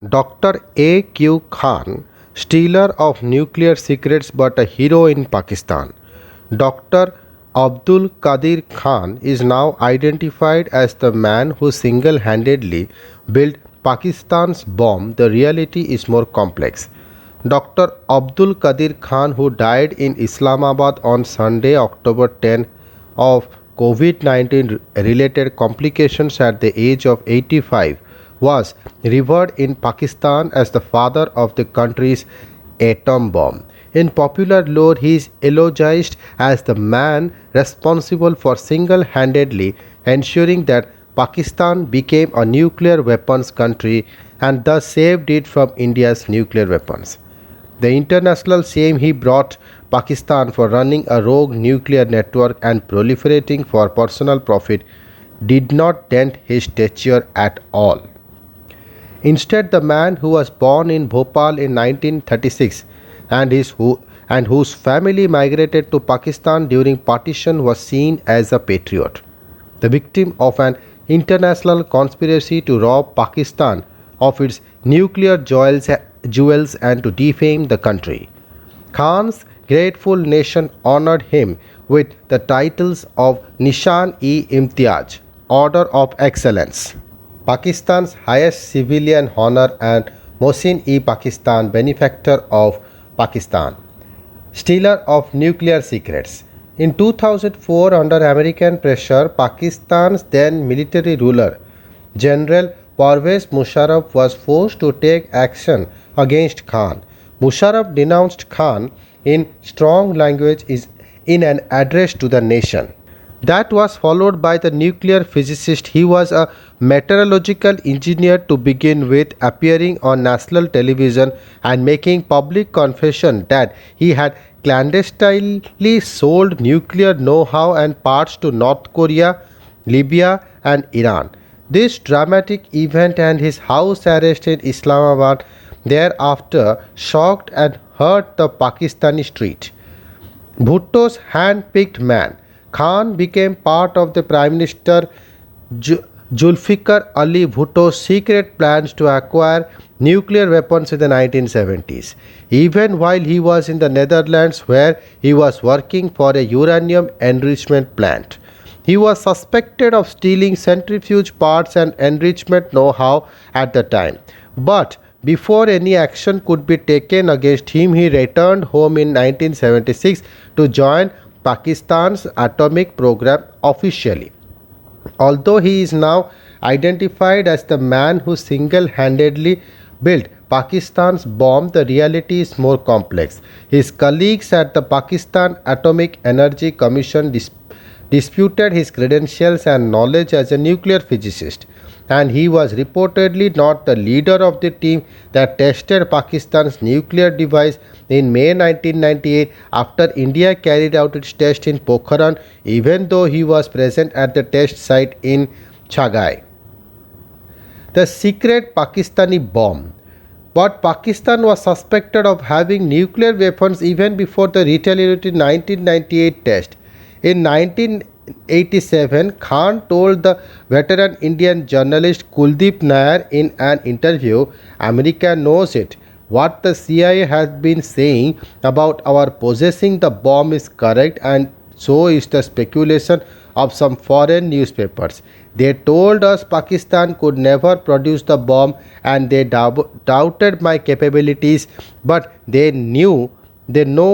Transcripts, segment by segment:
Dr. A.Q. Khan, stealer of nuclear secrets but a hero in Pakistan. Dr. Abdul Qadir Khan is now identified as the man who single handedly built Pakistan's bomb. The reality is more complex. Dr. Abdul Qadir Khan, who died in Islamabad on Sunday, October 10, of COVID 19 related complications at the age of 85, was revered in Pakistan as the father of the country's atom bomb. In popular lore, he is eulogized as the man responsible for single handedly ensuring that Pakistan became a nuclear weapons country and thus saved it from India's nuclear weapons. The international shame he brought Pakistan for running a rogue nuclear network and proliferating for personal profit did not dent his stature at all. Instead, the man who was born in Bhopal in 1936 and whose family migrated to Pakistan during partition was seen as a patriot, the victim of an international conspiracy to rob Pakistan of its nuclear jewels and to defame the country. Khan's grateful nation honored him with the titles of Nishan-e-Imtiaz, Order of Excellence, Pakistan's highest civilian honor, and Mohsin-e-Pakistan, Benefactor of Pakistan, stealer of nuclear secrets. In 2004, under American pressure, Pakistan's then military ruler, General Parvez Musharraf, was forced to take action against Khan. Musharraf denounced Khan in strong language in an address to the nation. That was followed by the nuclear physicist. He was a meteorological engineer to begin with, appearing on national television and making public confession that he had clandestinely sold nuclear know-how and parts to North Korea, Libya and Iran. This dramatic event and his house arrest in Islamabad thereafter shocked and hurt the Pakistani street. Bhutto's hand-picked man, Khan became part of the Prime Minister Zulfikar Ali Bhutto's secret plans to acquire nuclear weapons in the 1970s. Even while he was in the Netherlands, where he was working for a uranium enrichment plant, he was suspected of stealing centrifuge parts and enrichment know-how at the time. But before any action could be taken against him, he returned home in 1976 to join Pakistan's atomic program officially. Although he is now identified as the man who single-handedly built Pakistan's bomb, the reality is more complex. His colleagues at the Pakistan Atomic Energy Commission disputed his credentials and knowledge as a nuclear physicist, and he was reportedly not the leader of the team that tested Pakistan's nuclear device in May 1998 after India carried out its test in Pokhran, even though he was present at the test site in Chagai. The secret Pakistani bomb. But Pakistan was suspected of having nuclear weapons even before the retaliatory 1998 test. In 1987, Khan told the veteran Indian journalist Kuldeep Nair in an interview, "America knows it. What the CIA has been saying about our possessing the bomb is correct, and so is the speculation of some foreign newspapers. They told us Pakistan could never produce the bomb and they doubted my capabilities, but they know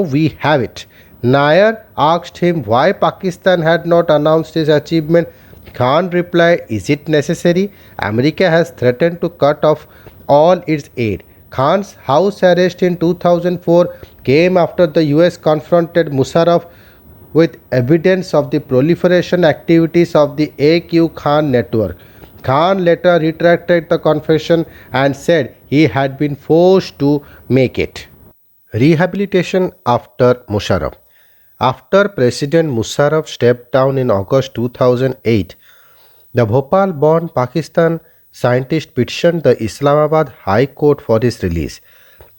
we have it." Nair asked him why Pakistan had not announced his achievement. Khan replied, "Is it necessary? America has threatened to cut off all its aid." Khan's house arrest in 2004 came after the US confronted Musharraf with evidence of the proliferation activities of the A.Q. Khan network. Khan later retracted the confession and said he had been forced to make it. Rehabilitation after Musharraf. After President Musharraf stepped down in August 2008, the Bhopal-born Pakistan scientist petitioned the Islamabad High Court for his release.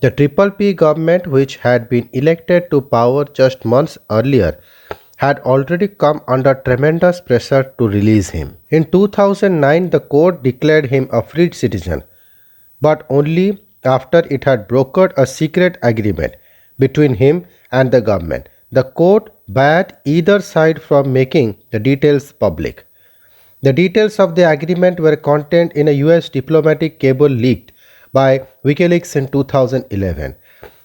The Triple P government, which had been elected to power just months earlier, had already come under tremendous pressure to release him. In 2009, the court declared him a freed citizen. but only after it had brokered a secret agreement between him and the government. The court barred either side from making the details public. The details of the agreement were contained in a US diplomatic cable leaked by WikiLeaks in 2011.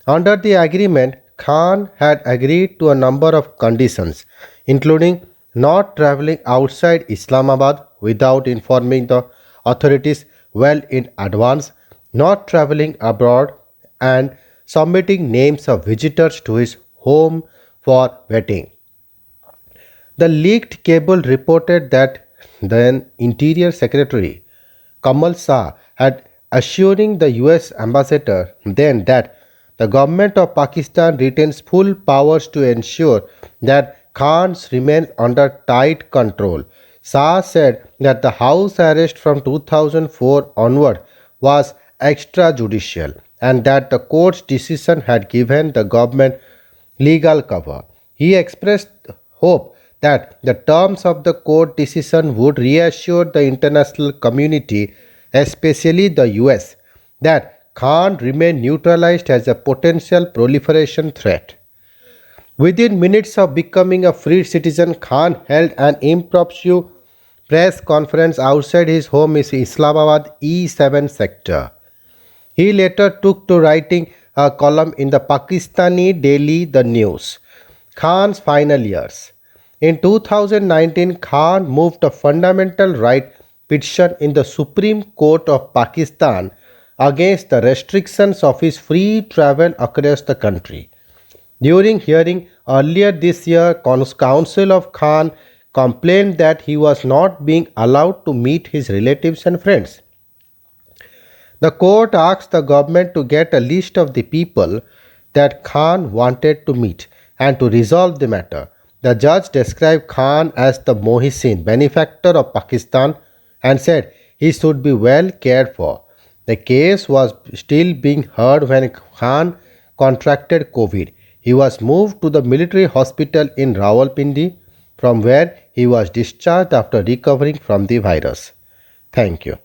Under the agreement, Khan had agreed to a number of conditions, including not traveling outside Islamabad without informing the authorities well in advance, not traveling abroad, and submitting names of visitors to his home for vetting. The leaked cable reported that then Interior Secretary Kamal Shah had assuring the US ambassador then that the government of Pakistan retains full powers to ensure that Khans remain under tight control. Shah said that the house arrest from 2004 onward was extrajudicial and that the court's decision had given the government legal cover. He expressed hope that the terms of the court decision would reassure the international community, especially the US, that Khan remained neutralized as a potential proliferation threat. Within minutes of becoming a freed citizen, Khan held an impromptu press conference outside his home in Islamabad E7 sector. He later took to writing a column in the Pakistani daily The News. Khan's final years. In 2019, Khan moved a fundamental right petition in the Supreme Court of Pakistan against the restrictions of his free travel across the country. During hearing earlier this year, counsel of Khan complained that he was not being allowed to meet his relatives and friends. The court asked the government to get a list of the people that Khan wanted to meet and to resolve the matter. The judge described Khan as the Mohsin, benefactor of Pakistan, and said he should be well cared for. The case was still being heard when Khan contracted COVID. He was moved to the military hospital in Rawalpindi, from where he was discharged after recovering from the virus. Thank you.